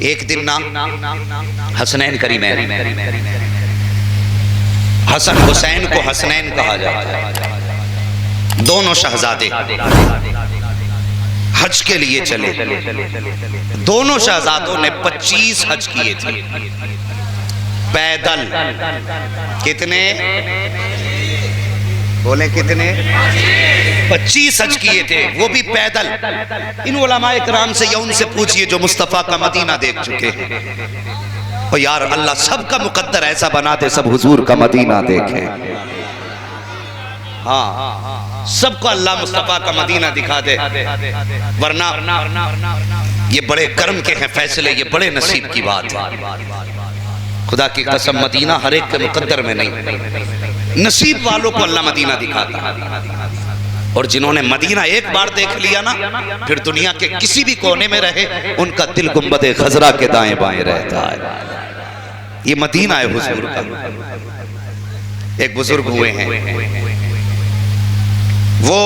एक दिन ना हसनैन करीमैन, हसन हुसैन को हसनैन कहा जाता है, दोनों शहजादे हज के लिए चले। दोनों शहजादों ने 25 हज किए थे पैदल। कितने बोले? कितने? 25 हज किए थे, वो भी पैदल। इन उलमाए किराम से या उनसे पूछिए जो मुस्तफ़ा का मदीना देख चुके हैं। और यार अल्लाह सबका मुकद्दर ऐसा बना दे सब हुजूर का मदीना देखे। हाँ, सबको अल्लाह मुस्तफ़ा का मदीना दिखा दे, वरना ये बड़े कर्म के हैं फैसले, ये बड़े नसीब की बात है। खुदा की कसम मदीना हर एक के मुकद्दर में नहीं, नसीब वालों को अल्लाह मदीना दिखाता है। और जिन्होंने मदीना एक बार देख लिया ना, फिर दुनिया के किसी भी कोने में रहे उनका दिल गुंबदे खजरा के दाएं बाएं रहता है। ये मदीना है हुजूर का। एक बुजुर्ग हुए हैं, वो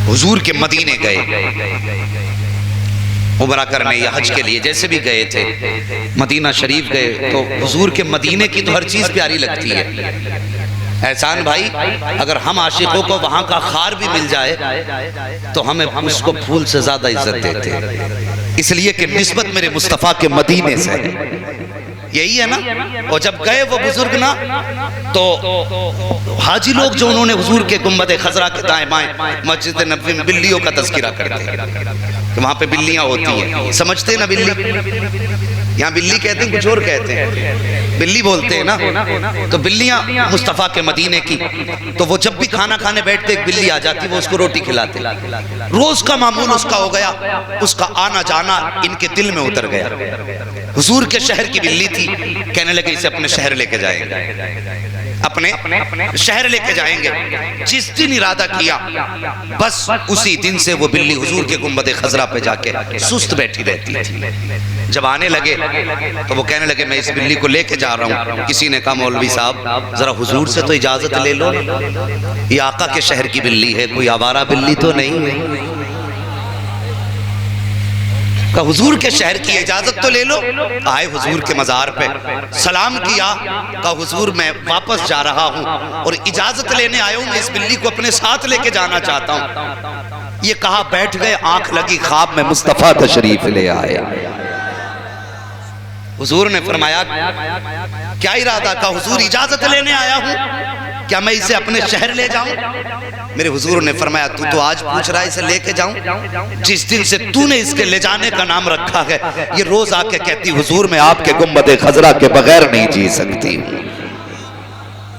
हुजूर के मदीने गए उमरा करने या हज के लिए, जैसे भी गए थे मदीना शरीफ गए तो हुजूर के मदीने की तो हर चीज प्यारी लगती है। एहसान भाई, अगर हम आशिकों को वहां का खार भी मिल जाए तो हमें उसको फूल से ज्यादा इज्जत देते हैं, इसलिए कि निस्बत मेरे मुस्तफ़ा के मदीने से यही है ना। और जब गए वो बुजुर्ग ना, तो हाजी लोग जो उन्होंने हुजूर के गुंबद खजरा के दाएं बाएं मस्जिद नबवी में बिल्लियों का तज़किरा करते हैं कि वहां पे बिल्लियां होती हैं। समझते हैं ना बिल्ली? यहाँ बिल्ली कहते हैं, कुछ और कहते हैं, बिल्ली बोलते हैं ना। तो बिल्लियां मुस्तफ़ा के मदीने की, तो वो जब भी खाना खाने बैठते एक बिल्ली आ जाती, वो उसको रोटी खिलाते। रोज का मामूल उसका हो गया, उसका आना जाना इनके दिल में उतर गया। हुजूर के शहर की बिल्ली थी, कहने लगे इसे अपने शहर लेके जाएंगे, अपने शहर लेके जाएंगे। जिस दिन इरादा किया बस उसी दिन से वो बिल्ली हुजूर के गुंबद खजरा पे जाके सुस्त बैठी रहती थी। जब आने लगे तो वो कहने लगे मैं इस बिल्ली को लेके जा रहा हूँ। किसी ने कहा मौलवी साहब जरा हुजूर से तो इजाजत ले लो, ये आका के शहर की बिल्ली है, कोई आवारा बिल्ली तो नहीं है। का हुजूर के शहर की इजाजत तो ले लो। आए हुजूर के मजार पे, सलाम किया, का हुजूर मैं वापस जा रहा हूँ और इजाजत लेने आया हूँ, मैं इस बिल्ली को अपने साथ लेके जाना चाहता हूँ। ये कहा बैठ गए, आंख लगी, ख्वाब में मुस्तफा तशरीफ ले आया। हुजूर ने फरमाया क्या इरादा? का हुजूर इजाजत लेने आया हूँ, क्या मैं इसे अपने शहर ले जाऊं? मेरे हुजूर ने फरमाया तू तो आज पूछ रहा है इसे लेके जाऊं, जिस दिन से तूने इसके ले जाने का नाम रखा है ये रोज आके कहती हुजूर मैं आपके गुंबद खजरा के बगैर नहीं जी सकती।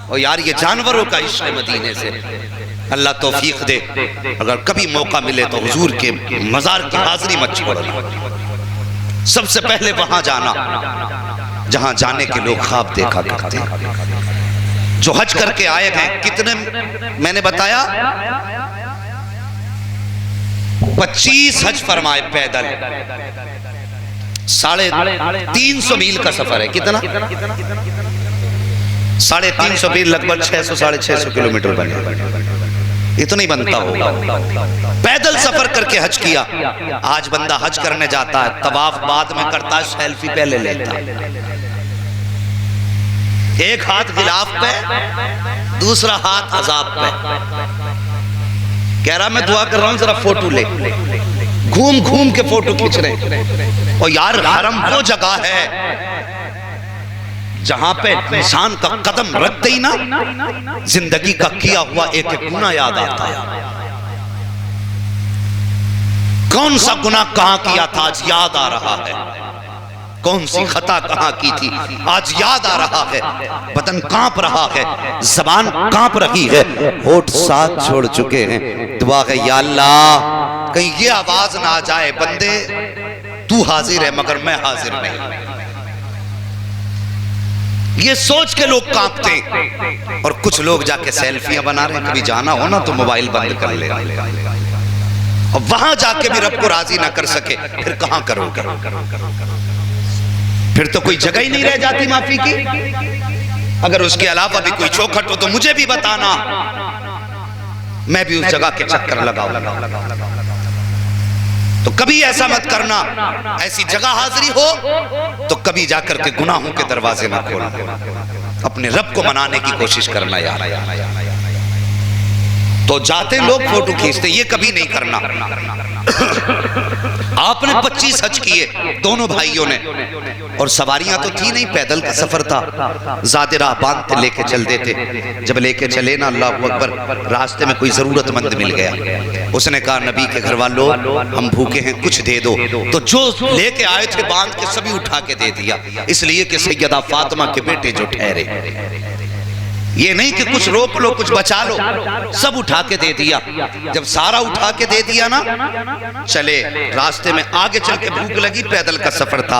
और यार ये जानवरों का इश्क है मदीने से। अल्लाह तौफीक दे, अगर कभी मौका मिले तो हुजूर के मजार की हाजिरी मत छोड़ो। सबसे पहले वहां जाना जहां जाने के लोग ख्वाब देखा करते हैं। जो हज करके आए हैं, कितने मैंने बताया 25 हज फरमाए पैदल, 350 मील का सफर है। कितना? 350 मील, लगभग 600-650 किलोमीटर बने। इतना ही बनता होगा। पैदल सफर करके हज किया। आज बंदा हज करने जाता है, तवाफ बाद में करता है, सेल्फी पहले लेता है। एक हाथ गिलाफ पे, दूसरा हाथ अजाब पे, कह रहा मैं दुआ कर रहा हूं जरा फोटो ले। घूम घूम के फोटो खींच रहे। और यार हरम वो जगह है जहां पे इंसान का कदम रखते ही ना जिंदगी का किया हुआ एक एक गुनाह याद आता है। कौन सा गुनाह कहां किया था आज याद आ रहा है, कौन सी खता कहां की थी आज याद आ रहा है। बदन कांप रहा है, जबान कांप रही है, होठ साथ छोड़ चुके हैं। दुआ है या अल्लाह कहीं ये आवाज ना आ जाए बंदे तू हाजिर है मगर मैं हाजिर नहीं। ये सोच के लोग कांपते। और कुछ लोग जाके सेल्फियां बना रहे हैं। कभी जाना हो ना तो मोबाइल बंद कर ले, और वहां जाके भी रब को राजी ना कर सके फिर कहां करोगे? फिर तो कोई जगह ही नहीं रह जाती माफी की। अगर उसके अलावा भी कोई चौखट हो तो मुझे भी बताना, मैं भी उस जगह के चक्कर लगाऊं। तो कभी ऐसा मत करना, ऐसी जगह हाजिरी हो तो कभी जाकर के गुनाहों के दरवाजे ना खोलना, अपने रब को मनाने की कोशिश करना यार। तो जाते लोग फोटो खींचते, ये कभी नहीं करना। आपने 25 हज किए दोनों भाइयों ने, और सवारियां तो थी नहीं, पैदल का सफर था, ज़्यादा राह बांधते लेके चलते थे। जब लेके चले ना, अल्लाह अकबर, रास्ते में कोई जरूरतमंद मिल गया, उसने कहा नबी के घर वालों हम भूखे हैं, कुछ दे दो। तो जो लेके आए थे बांध के सभी उठा के दे दिया, इसलिए कि सैयदा फातिमा के बेटे जो ठहरे, ये नहीं कि कुछ रोक लो कुछ बचा लो, सब उठा के दे दिया। जब सारा उठा के दे दिया ना, चले रास्ते में आगे चल के भूख लगी, पैदल का सफर था।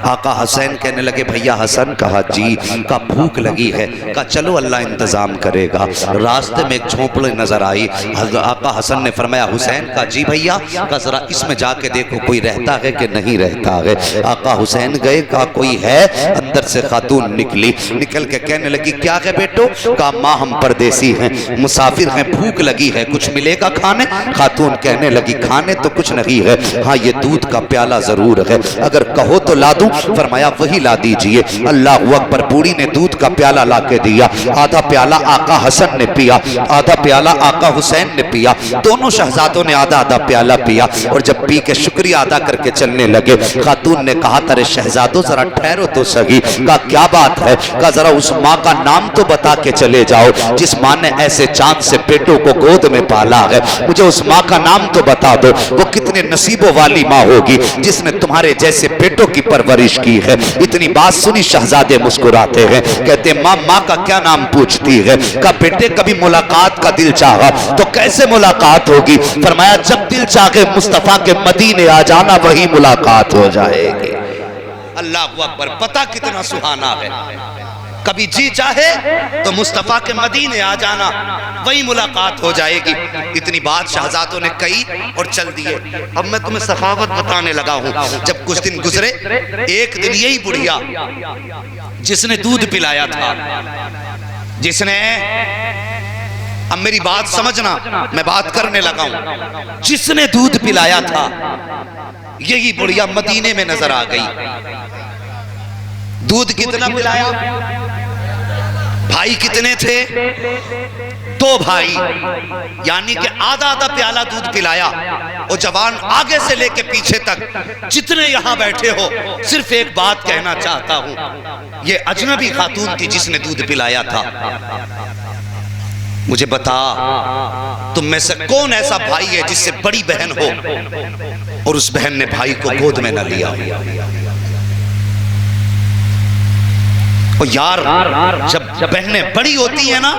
आका हुसैन कहने लगे भैया हसन, कहा जी, का भूख लगी है, कहा चलो अल्लाह इंतजाम करेगा। रास्ते में एक झोंपड़ी नजर आई, आका हसन ने फरमाया हुसैन, का जी भैया, का जरा इसमें जाके देखो कोई रहता है कि नहीं रहता है। आका हुसैन गए, कहा कोई है, अंदर से खातून निकली, निकल के कहने लगी क्या है बेटो, का माँ हम परदेसी हैं, मुसाफिर हैं, भूख लगी है, कुछ मिलेगा खाने। खातून कहने लगी खाने तो कुछ नहीं है, हाँ ये दूध का प्याला जरूर है, अगर कहो तो ला दूं। फरमाया वही ला दीजिए। अल्लाह अकबर, बूढ़ी ने दूध का प्याला ला के दिया। आधा प्याला आका हसन ने पिया, आधा प्याला आका हुसैन ने पिया, दोनों शहजादों ने आधा आधा प्याला पिया। और जब पी के शुक्रिया अदा करके चलने लगे, खातून ने कहा तेरे शहजादों जरा ठहरो तो सही। कहा क्या बात है, कहा जरा उस माँ का नाम तो बता के चले जाओ जिस माँ ने ऐसे चांद से बेटों को गोद में पाला है, मुझे उस माँ का नाम तो बता दो, वो कितने नसीबों वाली माँ होगी जिसने तुम्हारे जैसे बेटों की परवरिश की है। इतनी बात सुनी शहजादे मुस्कुराते हैं, कहते माँ, माँ का क्या नाम पूछती है। का बेटे कभी मुलाकात का दिल चाहा तो कैसे मुलाकात होगी। फरमाया जब दिल चाहे मुस्तफा के मदीने आ जाना, वही मुलाकात हो जाएगी। अल्लाह अकबर, पता कितना सुहाना है। कभी जी चाहे तो मुस्तफा के मदीने आ जाना, वही मुलाकात हो जाएगी। इतनी बात शहजादों ने कही और चल दिए। अब मैं तुम्हें सखावत बताने लगा हूं। जब कुछ दिन गुजरे, एक दिन यही बुढ़िया जिसने दूध पिलाया था, जिसने, अब मेरी बात समझना, मैं बात करने लगा हूं, जिसने दूध पिलाया था, यही बुढ़िया मदीने में नजर आ गई। दूध कितना पिलाया, भाई कितने थे, 2 भाई, यानी कि आधा आधा प्याला दूध पिलाया। और जवान आगे से लेके पीछे तक जितने यहां बैठे हो, सिर्फ एक बात कहना चाहता हूं, ये अजनबी खातून थी जिसने दूध पिलाया था। मुझे बता तुम में से कौन ऐसा भाई है जिससे बड़ी बहन हो और उस बहन ने भाई को गोद में न लिया। और यार जब बहनें बड़ी होती है ना,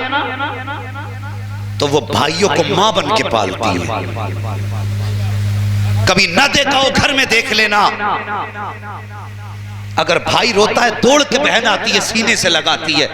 तो वो भाइयों को मां बन के पालती है। कभी ना देखा हो घर में देख लेना, अगर भाई रोता है दौड़ के बहन आती है, सीने से लगाती है,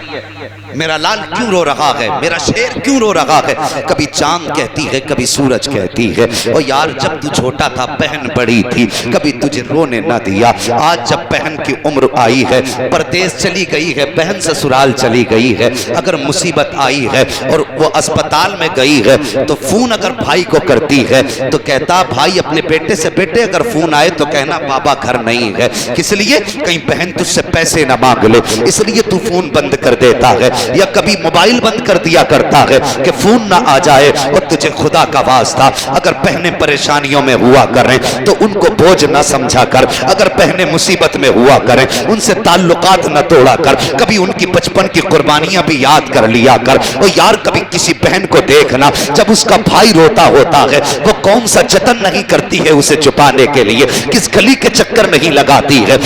मेरा लाल क्यों रो रहा है, मेरा शेर क्यों रो रहा है। कभी चांद कहती है, कभी सूरज कहती है। और यार जब तू छोटा था बहन बड़ी थी, कभी तुझे रोने ना दिया। आज जब बहन की उम्र आई है, परदेश चली गई है, बहन ससुराल चली गई है, अगर मुसीबत आई है और वो अस्पताल में गई है, तो फोन अगर भाई को करती है तो कहता भाई अपने बेटे से, बेटे अगर फोन आए तो कहना बाबा घर नहीं है। किस लिए, कहीं बहन तुझसे पैसे ना मांग ले, इसलिए तू फोन बंद कर देता है। या कभी मोबाइल बंद कर दिया करता है कि फोन ना आ जाए। और तुझे खुदा का वास्ता, अगर बहनें परेशानियों में हुआ करें तो उनको बोझ ना समझा कर, अगर बहनें मुसीबत में हुआ करें उनसे ताल्लुकात न तोड़ा कर, कभी उनकी बचपन की कुर्बानियां भी याद कर लिया कर। और यार कभी किसी बहन को देखना, जब उसका भाई रोता होता है, वो कौन सा जतन नहीं करती है उसे छुपाने के लिए, किस गली के चक्कर नहीं लगाती है,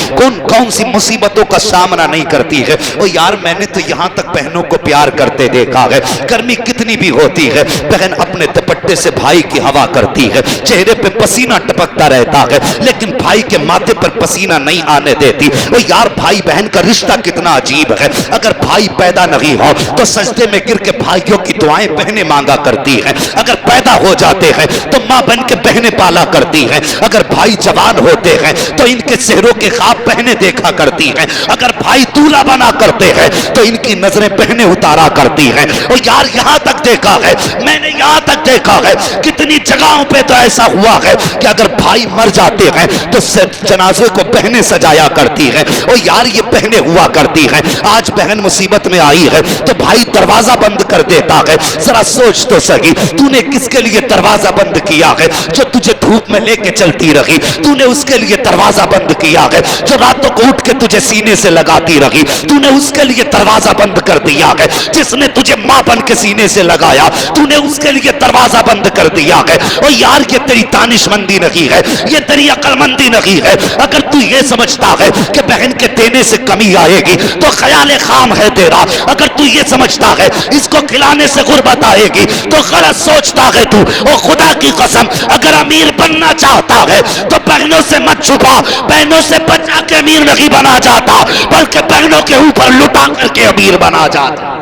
कौन सी मुसीबतों का सामना नहीं करती है। और यार मैंने तो यहां तक बहनों को प्यार करते देखा है, गर्मी कितनी भी होती है, बहन अपने दुपट्टे से भाई की हवा करती है, चेहरे पे पसीना टपकता रहता है, लेकिन भाई के माथे पर पसीना नहीं आने देती। और यार भाई बहन का रिश्ता कितना अजीब है। अगर भाई पैदा नहीं हो तो सजदे में गिर के भाइयों की दुआएं बहनें मांगा करती हैं, अगर पैदा हो जाते हैं तो मां बन के बहनें पाला करती हैं, अगर भाई जवान होते हैं तो इनके चेहरों के ख्वाब बहनें देखा करती हैं, अगर भाई दूल्हा बना करते हैं तो इनकी नजरें बहनें उतारा करती हैं। और यार यहाँ तक देखा है मैंने, यहाँ तक देखा है कितनी जगहों पे तो ऐसा हुआ है कि अगर भाई मर जाते हैं तो जनाजे को बहनें सजाया करती हैं। और यार ये बहनें हुआ करती हैं, आज बहन मुसीबत में आई है तो भाई दरवाजा बंद कर देता है। जरा सोच तो सही, तूने किसके लिए दरवाजा बंद किया है? जो तुझे धूप में लेके चलती रही, तूने उसके लिए दरवाजा बंद किया है। जो रातों को उठ के तुझे सीने से लगाती रही, तूने उसके लिए दरवाजा बंद कर दिया है। जिसने तुझे मां बन के सीने से लगाया, तूने उसके लिए दरवाजा बंद कर दिया है। और यार ये तेरी दानिशमंदी नहीं है, ये तेरी अक्लमंदी नहीं है। अगर तू ये समझता है कि बहन के देने से कमी आएगी तो ख्याल खाम है तेरा। अगर तू ये समझता है इसको खिलाने से गुर्बत आएगी तो गलत सोचता है तू। और खुदा की कसम अगर अमीर बनना चाहता है तो बहनों से मत छुपा, बहनों से बचा के अमीर नहीं बना जाता, बल्कि बहनों के ऊपर लुटा करके अमीर बना जाता।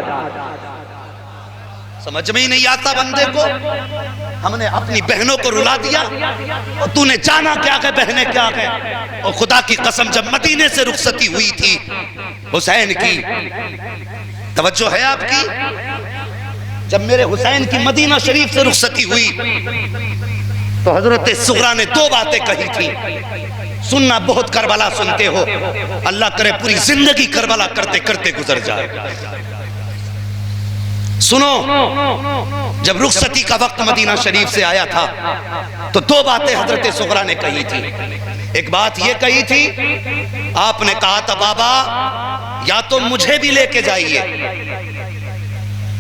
समझ में ही नहीं आता बंदे को। हमने अपनी बहनों को रुला दिया और तूने जाना क्या है बहनें क्या है। और खुदा की कसम जब मदीने से रुखसती हुई थी हुसैन की, तवज्जो है आपकी, जब मेरे हुसैन की मदीना शरीफ से रुखसती हुई तो हजरत सुगरा ने दो बातें कही थी। सुनना, बहुत करबला सुनते हो, अल्लाह करे पूरी जिंदगी करबला करते करते गुजर जाए। सुनो, जब रुखसती का वक्त मदीना शरीफ से आया था तो दो बातें हजरत सुगरा ने कही थी। एक बात ये कही थी, आपने कहा था बाबा या तो मुझे भी लेके जाइए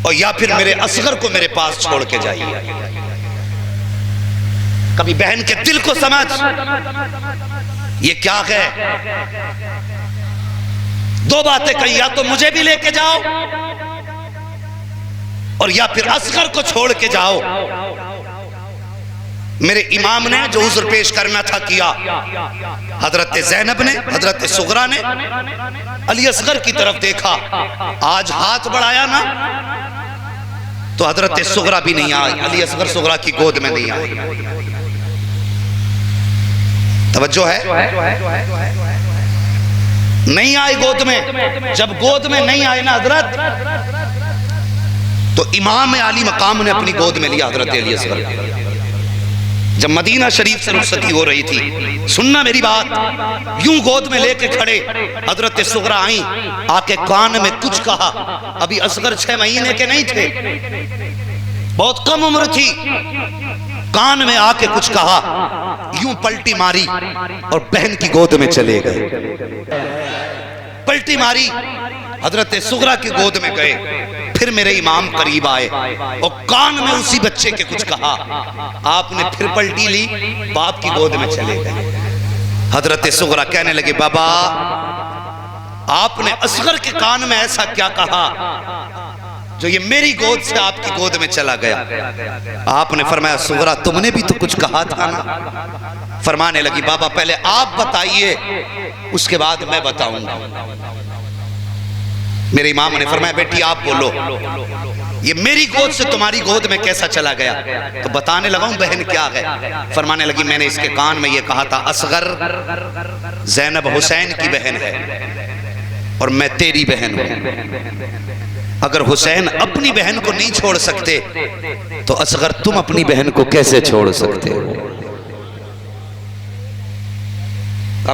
और या फिर मेरे असगर को मेरे पास छोड़ के जाइए। कभी बहन के दिल को समझ, ये क्या है। दो बातें कही, या तो मुझे भी लेके जाओ और या फिर असगर को छोड़ के जाओ। मेरे इमाम ने जो उज़्र पेश करना था किया, हजरत ज़ैनब ने, हजरत सुगरा ने अली असगर की तरफ देखा, आज हाथ बढ़ाया ना तो हजरत सुगरा भी नहीं आई, अली असगर सुगरा की गोद में नहीं आई। तवज्जो है, नहीं आई गोद में। जब गोद में नहीं आए ना हजरत तो इमाम आली मकाम ने अपनी गोद में लिया हजरत अली असगर। जब मदीना शरीफ से रुखसती हो रही थी, सुनना मेरी बात, यूं गोद में लेके खड़े हजरत सुगरा आई, आके कान में कुछ कहा। अभी असगर 6 महीने के नहीं थे, बहुत कम उम्र थी। कान में आके कुछ कहा, यूं पलटी मारी और बहन की गोद में चले गए। पलटी मारी, हजरत सुगरा की गोद में गए। फिर मेरे इमाम करीब आए और कान में उसी बच्चे के कुछ कहा। आपने फिर पलटी ली, बाप की गोद में चले गए। हजरत सुगरा कहने लगे, बाबा आपने असगर के कान में ऐसा क्या कहा जो ये मेरी गोद से आपकी गोद में चला गया। आपने फरमाया, सुगरा तुमने भी तो कुछ कहा था ना। फरमाने लगी, बाबा पहले आप बताइए उसके बाद मैं बताऊंगा। मेरे इमाम ने फरमाया, बेटी आप बोलो, ये मेरी गोद से तुम्हारी गोद में कैसा चला गया। तो बताने लगा हूं बहन क्या है। फरमाने लगी, मैंने इसके कान में ये कहा था, असगर ज़ैनब हुसैन की बहन है और मैं तेरी बहन हूं। अगर हुसैन अपनी बहन को नहीं छोड़ सकते तो असगर तुम अपनी बहन को कैसे छोड़ सकते हो।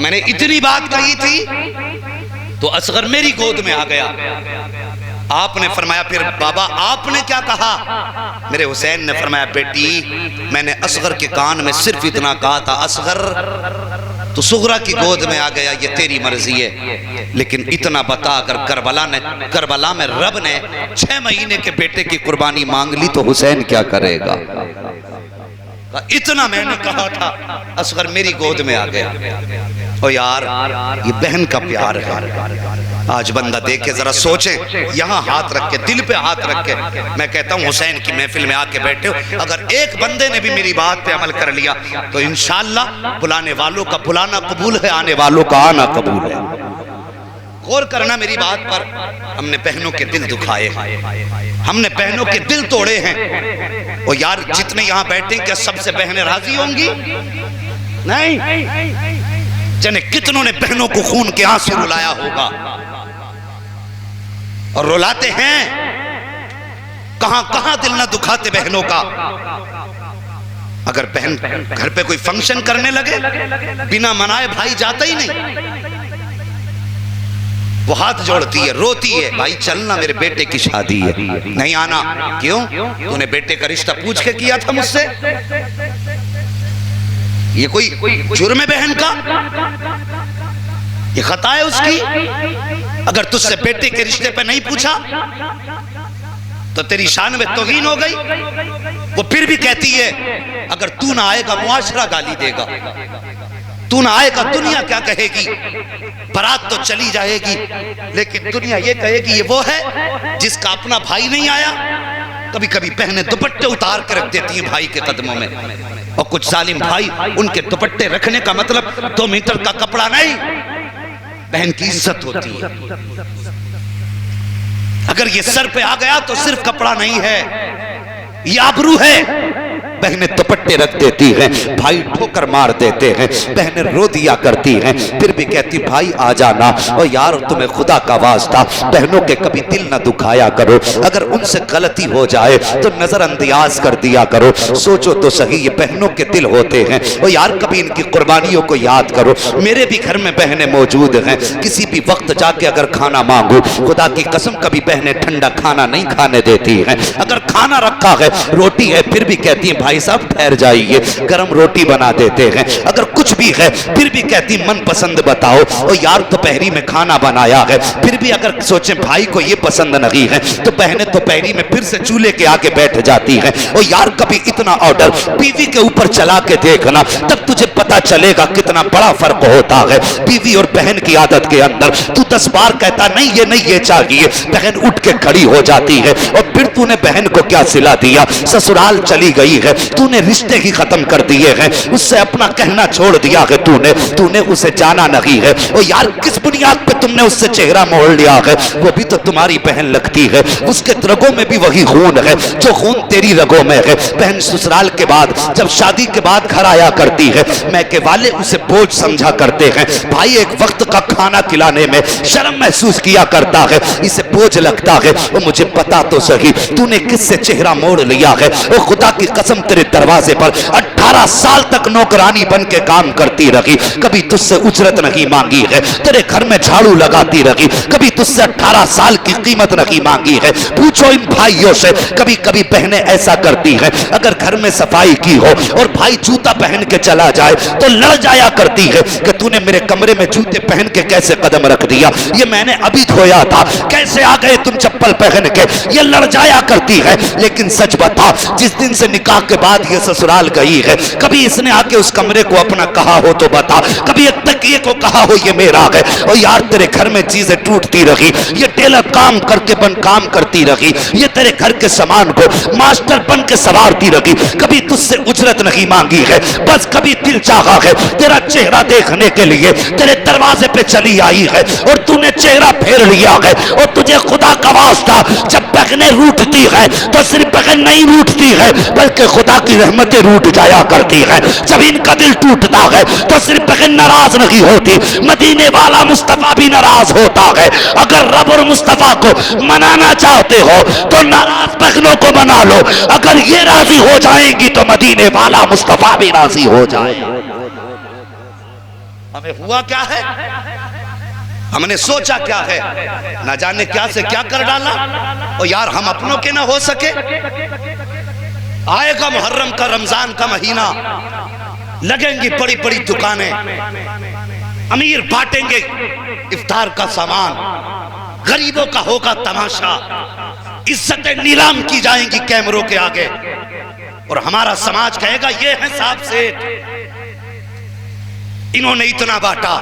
मैंने इतनी बात कही थी तो असगर मेरी गोद में आ गया। आपने फरमाया, फिर बाबा आपने क्या कहा। मेरे हुसैन ने फरमाया, बेटी मैंने असगर के कान में सिर्फ इतना कहा था, असगर तो सुगरा की गोद में आ गया, ये तेरी मर्जी है, लेकिन इतना बता, अगर करबला में रब ने 6 महीने के बेटे की कुर्बानी मांग ली तो हुसैन क्या करेगा। इतना मैंने कहा था, असगर मेरी गोद में आ गया। और यार ये बहन का प्यार है। आज बंदा देख के जरा सोचे, यहाँ हाथ रख के, दिल पे हाथ रख के, मैं कहता हूँ हुसैन की महफिल में आके बैठे हो, अगर एक बंदे ने भी मेरी बात पे अमल कर लिया तो इंशाअल्लाह बुलाने वालों का बुलाना कबूल है, आने वालों का आना कबूल है। गौर करना मेरी बात पर, हमने बहनों के दिल दुखाए, हमने बहनों के दिल तोड़े हैं। और यार जितने यहाँ बैठे क्या सबसे बहनें राजी होंगी? नहीं। जाने कितनों ने बहनों को खून के आंसू रुलाया होगा, और रुलाते हैं। कहां कहां दिल ना दुखाते बहनों का। अगर बहन घर पे कोई फंक्शन करने लगे, बिना मनाए भाई जाता ही नहीं। वो हाथ जोड़ती है, रोती है, भाई चलना मेरे बेटे की शादी है, नहीं आना। क्यों? तूने बेटे का रिश्ता पूछ के किया था मुझसे? ये कोई जुर्म है बहन का? ये खता है उसकी? अगर तुझसे बेटे के रिश्ते पे नहीं पूछा तो तेरी शान में तौहीन हो गई। वो फिर भी कहती है अगर तू ना आएगा मुआशरा गाली देगा, तू ना आएगा दुनिया क्या कहेगी, बारात तो चली जाएगी लेकिन दुनिया ये कहेगी ये वो है जिसका अपना भाई नहीं आया। कभी कभी बहनें दुपट्टे उतार कर रख देती हैं भाई के कदमों में, और कुछ जालिम भाई उनके दुपट्टे रखने का मतलब 2 मीटर का कपड़ा नहीं, बहन की इज्जत होती है। अगर ये सर पे आ गया तो सिर्फ कपड़ा नहीं है, ये आबरू है। बहनें दुपट्टे रख देती हैं, भाई ठोकर मार देते हैं, बहनें रो दिया करती हैं, फिर भी कहती भाई आ जाना। और यार तुम्हें खुदा का वास्ता बहनों के कभी दिल न दुखाया करो, अगर उनसे गलती हो जाए तो नजरअंदाज कर दिया करो। सोचो तो सही, ये बहनों के दिल होते हैं। और यार कभी इनकी कुर्बानियों को याद करो। मेरे भी घर में बहनें मौजूद हैं, किसी भी वक्त जाके अगर खाना मांगू, खुदा की कसम कभी बहनें ठंडा खाना नहीं खाने देती हैं। अगर खाना रखा है, रोटी है, फिर भी कहती हैं भाई साहब ठहर जाइए, गरम रोटी बना देते हैं। अगर कुछ भी है फिर भी कहती मन पसंद बताओ। और यार दोपहरी में खाना बनाया है, फिर भी अगर सोचें भाई को ये पसंद नहीं है तो बहनें दोपहरी में फिर से चूल्हे के आगे बैठ जाती हैं। और यार कभी इतना ऑर्डर बीवी के ऊपर चला के देखना, तब तुझे पता चलेगा कितना बड़ा फर्क होता है बीवी और बहन की आदत के अंदर। तू 10 बार कहता नहीं ये चाहिए, बहन उठ के खड़ी हो जाती है। और फिर तूने बहन को क्या सिला दिया, ससुराल चली गई है, तूने रिश्ते ही खत्म कर दिए हैं, उससे अपना कहना छोड़ दिया है, तूने उसे जाना नहीं है। और यार किस बुनियाद पे तुमने उससे चेहरा मोड़ लिया है, वो भी तो तुम्हारी बहन लगती है, उसके रगों में भी वही खून है जो खून तेरी रगों में है। बहन ससुराल के बाद जब शादी के बाद घर आया करती है, मैके वाले उसे बोझ समझा करते हैं। भाई एक वक्त का खाना खिलाने में शर्म महसूस किया करता है, इसे बोझ लगता है। और मुझे पता तो सही तूने किससे चेहरा मोड़ लिया है। और खुदा की कसम तेरे दरवाजे पर 18 साल तक नौकरानी बन के काम करती रही, कभी तुझसे उजरत नहीं मांगी है, तेरे घर में झाड़ू लगाती रही, कभी तुझसे 18 साल की कीमत नहीं मांगी है। पूछो इन भाइयों से, कभी कभी बहनें ऐसा करती हैं, अगर घर में सफाई की हो और भाई जूता पहन के चला जाए तो लड़ जाया करती है कि तूने मेरे कमरे में जूते पहन के कैसे कदम रख दिया, ये मैंने अभी धोया था, कैसे आ गए तुम चप्पल पहन के, ये लड़ जाया करती है। लेकिन सच बता, जिस दिन से निकाह के बाद ये ससुराल गई है, कभी इसने आके उस कमरे को अपना कहा हो तो बता, कभी एक तकिए को कहा हो ये मेरा है। और यार तेरे घर में चीजें टूटती रही, ये टेलर काम करती रही, ये तेरे घर के सामान को मास्टर बन के संवारती रही, कभी तुझसे उजरत नहीं मांगी है, बस कभी दिल चाहा है तेरा चेहरा देखने के लिए, तेरे दरवाजे पे चली आई है और तूने चेहरा फेर लिया है। और तुझे खुदा का वास्ता, जब बहनें रूठती है तो सिर्फ बहन नहीं रूठती है बल्कि खुदा की रहमतें रूठ जाया करती है। जब इनका दिल टूटता है तो सिर्फ बहन नाराज नहीं होती, मदीने वाला मुस्तफा भी नाराज होता है। अगर रब और मुस्तफा को मनाना चाहते हो तो नाराज बहनों को मना लो, अगर ये राजी हो जाएंगी तो मदीने वाला मुस्तफा भी राजी हो जाएगा। हमें हुआ क्या है, हमने सोचा क्या है, ना जाने क्या से क्या कर डाला। और यार हम अपनों के ना हो सके, आएगा मुहर्रम का रमजान का महीना, लगेंगी बड़ी बड़ी दुकानें, अमीर बांटेंगे इफ्तार का सामान, गरीबों का होगा तमाशा, इज्जतें नीलाम की जाएंगी कैमरों के आगे, और हमारा समाज कहेगा ये है साहब सेठ, इन्होंने इतना बांटा।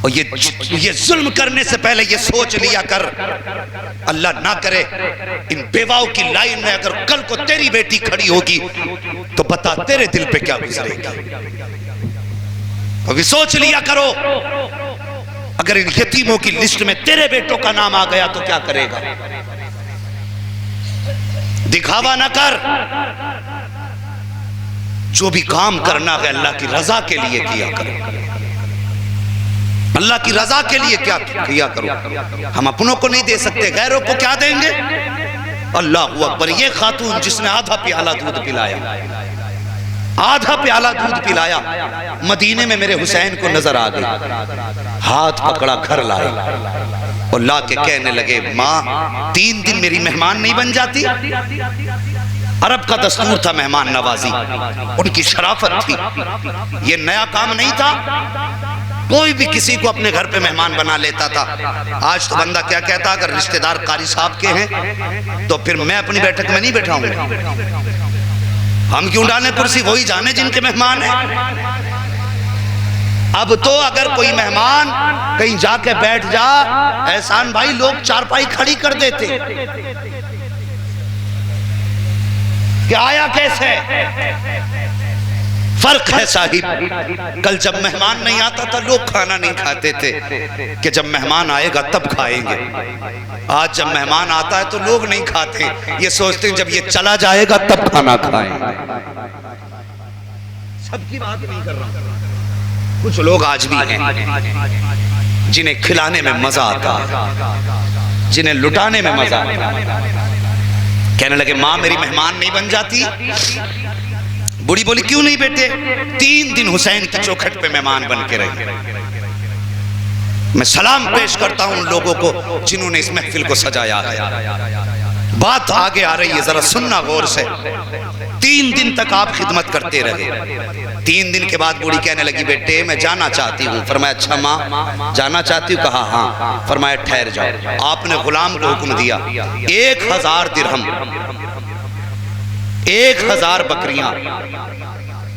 और ये जुल्म करने से पहले ये सोच लिया कर, अल्लाह ना करे इन बेवाओं की लाइन में अगर कल को तेरी बेटी खड़ी होगी तो बता तेरे दिल पे क्या गुजरेगा। तो सोच लिया करो, अगर इन यतीमों की लिस्ट में तेरे बेटों का नाम आ गया तो क्या करेगा। दिखावा ना कर, जो भी काम करना है अल्लाह की रजा के लिए किया करो, अल्लाह की रजा के लिए क्या किया करो। हम अपनों को नहीं दे सकते, गैरों को क्या देंगे। अल्लाह अकबर। ये खातून जिसने आधा प्याला दूध पिलाया, आधा प्याला दूध पिलाया, मदीने में मेरे हुसैन को नजर आ गई, हाथ पकड़ा घर लाए और ला के कहने लगे, माँ 3 दिन मेरी मेहमान नहीं बन जाती। अरब का दस्तूर था मेहमान नवाजी, उनकी शराफत थी, ये नया काम नहीं था। कोई भी किसी को अपने घर पे मेहमान बना लेता था। आज तो बंदा क्या कहता, अगर रिश्तेदार कारी साहब के हैं तो फिर मैं अपनी बैठक में नहीं बैठाऊंगा। हम क्यों डालें कुर्सी, वही जाने जिनके मेहमान हैं। अब तो अगर कोई मेहमान कहीं जाके बैठ जा, एहसान भाई, लोग चारपाई खड़ी कर देते कि आया कैसे। फर्क है साहिब। कल जब मेहमान नहीं आता था लोग खाना नहीं खाते थे कि जब मेहमान आएगा तब खाएंगे। आज जब मेहमान आता है तो लोग नहीं खाते, ये सोचते हैं जब ये चला जाएगा तब खाना खाएंगे। सबकी बात नहीं कर रहा, कुछ लोग आज भी हैं जिन्हें खिलाने में मजा आता, जिन्हें लुटाने में मजा आता। कहने लगे, माँ मेरी मेहमान नहीं बन जाती। बूढ़ी बोली, क्यों नहीं बेटे। 3 दिन हुसैन की चौखट पे मेहमान बन के रहे। मैं सलाम पेश करता हूं उन लोगों को जिन्होंने इस महफिल को सजाया है। बात आगे आ रही है, जरा सुनना गौर से। 3 दिन तक आप खिदमत करते रहे। 3 दिन के बाद बूढ़ी कहने लगी, बेटे मैं जाना चाहती हूँ। फरमाया, अच्छा माँ जाना चाहती हूँ। कहा हाँ। फरमाया, ठहर जाओ। आपने गुलाम को हुक्म दिया 1000 दिरहम, 1000 बकरियां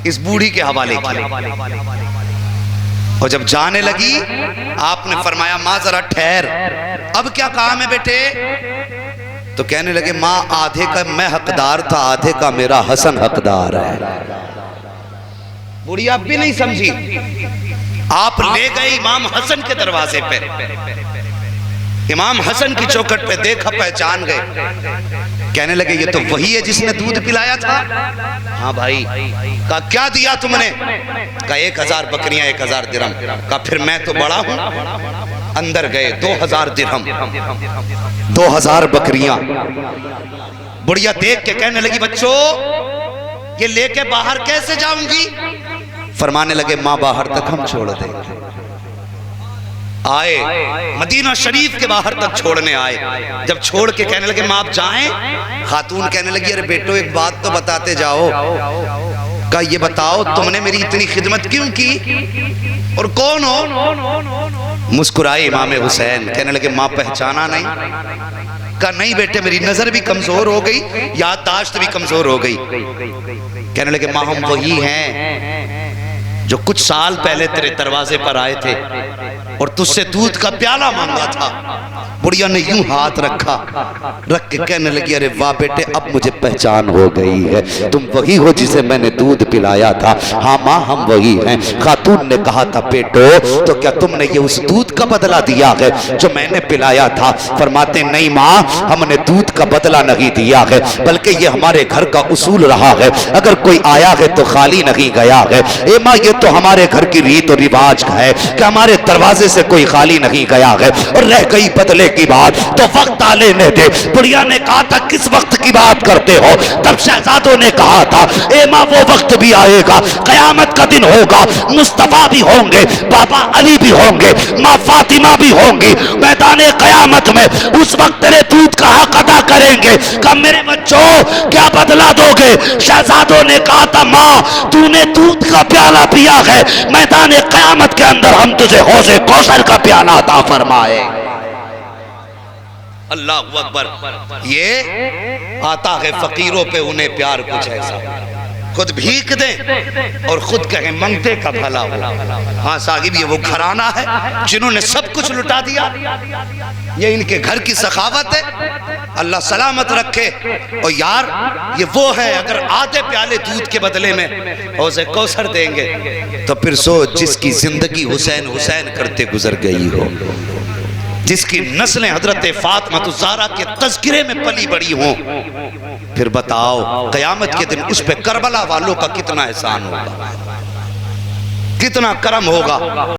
इस बूढ़ी के हवाले की। और जब जाने लगी आपने फरमाया, माँ जरा ठहर, अब क्या काम है बेटे। तो कहने लगे, माँ आधे का मैं हकदार था, आधे का मेरा हसन हकदार है। बूढ़ी अब भी नहीं समझी। आप ले गए इमाम हसन के दरवाजे पे, इमाम हसन की चौखट पे देखा, पहचान गए। कहने लगे, ये तो वही है जिसने दूध पिलाया था। हाँ भाई। कहा, क्या दिया तुमने। कहा 1000 बकरियां, 1000 दिरहम। कहा फिर मैं तो बड़ा हूं। अंदर गए, 2000 दिरहम, 2000 बकरियां। बुढ़िया देख के कहने लगी, बच्चों ये लेके बाहर कैसे जाऊंगी। फरमाने लगे, माँ बाहर तक हम छोड़ देंगे। आए, मदीना शरीफ के बाहर तक छोड़ने आए। जब छोड़ के कहने लगे, माँ आप जाएं। खातून कहने लगी, अरे बेटो एक बात तो बताते जाओ। कहा, ये बताओ तुमने मेरी इतनी खिदमत क्यों की और कौन हो। मुस्कुराए इमाम हुसैन। कहने लगे, माँ पहचाना नहीं। कहा, नहीं बेटे मेरी नजर भी कमजोर हो गई, याददाश्त भी कमजोर हो गई। कहने लगे, माँ हम वही हैं जो कुछ साल पहले तेरे दरवाजे पर आए थे और तुझसे दूध का प्याला मांगा था। बुढ़िया ने यूं हाथ रखा, रख के कहने लगी, अरे वाह बेटे अब मुझे पहचान हो गई है, तुम वही हो जिसे मैंने दूध पिलाया था। हाँ माँ हम वही हैं। खातून ने कहा था, बेटो तो क्या तुमने ये उस दूध का बदला दिया है जो मैंने पिलाया था। फरमाते, नहीं माँ हमने दूध का बदला नहीं दिया है, बल्कि ये हमारे घर का उसूल रहा है, अगर कोई आया है तो खाली नहीं गया है। ए माँ ये तो हमारे घर की रीत और रिवाज है कि हमारे दरवाजे से कोई खाली नहीं गया है। और रह गई बदले की बात तो वक्त आ लेने दे। बुढ़िया ने कहा था, किस वक्त की बात करते हो। तब शहजादों ने कहा था, ए माँ वो वक्त भी आएगा, कयामत का दिन होगा, मुस्तफा भी होंगे, बाबा अली भी होंगे, माँ फातिमा भी होंगी मैदान कयामत में। उस वक्त तेरे दूध का हक अदा करेंगे। कब मेरे बच्चों क्या बदला दोगे। शहजादों ने कहा था, माँ तूने दूध का प्याला पिया है, मैदान कयामत के अंदर हम तुझे हौज़े कौसर का प्याला अता फरमाए। अल्लाह अकबर। ये आता है फकीरों पे उन्हें प्यार कुछ ऐसा, खुद भीख दे और खुद कहे मंगते का भला हो। हाँ साहिब ये वो घराना है जिन्होंने सब कुछ लुटा दिया, ये इनके घर की सखावत है। अल्लाह सलामत रखे। और यार ये वो है, अगर आधे प्याले दूध के बदले में हौज़े कौसर देंगे तो फिर सोच जिसकी जिंदगी हुसैन हुसैन करते गुजर गई हो, जिसकी नस्लें हजरत फातिमा ज़हरा के तज़किरे में पली बड़ी हों, फिर बताओ क़यामत के दिन उस पे करबला वालों का कितना एहसान होगा, कितना करम होगा।